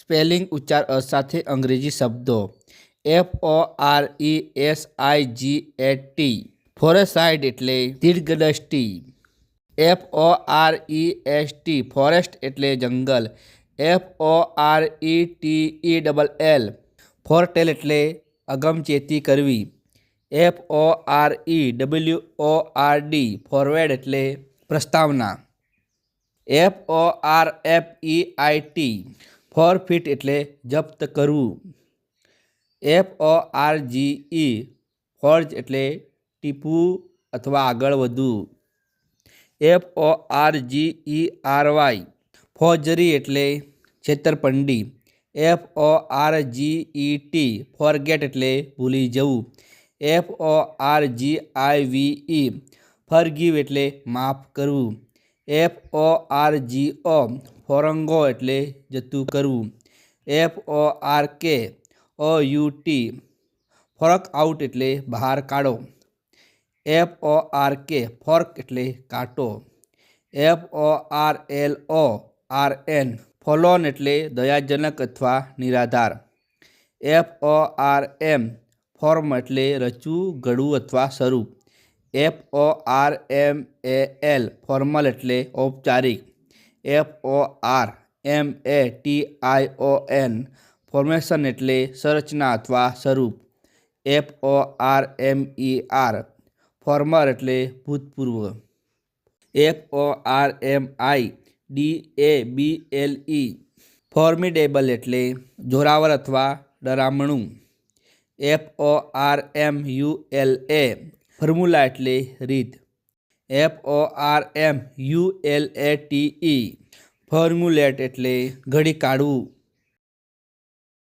Spelling ઉચ્ચાર અસાથે અંગ્રેજી શબ્દો FORESIGHT ફોરેસાઇડ એટલે દીર્ઘદ્રષ્ટિ. FOREST ફોરેસ્ટ એટલે જંગલ. FORETELL ફોરટેલ એટલે અગમચેતી કરવી. FOREWORD ફોરવર્ડ એટલે પ્રસ્તાવના. FORFEIT ફોરફીટ એટલે જપ્ત કરવું. FORGE ફોર્જ એટલે ટીપવું અથવા આગળ વધવું. FORGERY ફોજરી એટલે છેતરપિંડી. FORGET ફોરગેટ એટલે ભૂલી જવું. FORGIVE ફરગીવ એટલે માફ કરવું. FORGO ફોરંગો એટલે જતું કરવું. FORKOUT ફોર્ક આઉટ એટલે બહાર કાઢો. FORK ફોર્ક એટલે કાંટો. FORLORN ફોલોન એટલે દયાજનક અથવા નિરાધાર. FORM ફોર્મ એટલે રચવું, ઘડવું અથવા શરૂ. FORMAL ફોર્મલ એટલે ઔપચારિક. FORMATION ફોર્મેશન એટલે સંરચના અથવા સ્વરૂપ. FORMER ફોર્મર એટલે ભૂતપૂર્વ. FORMIDABLE ફોર્મિડેબલ એટલે જોરાવર અથવા ડરામણું. FORMULA ફોર્મ્યુલા એટલે રીત. FORMULATE ફોર્મ્યુલેટ એટલે ઘડી કાઢવું.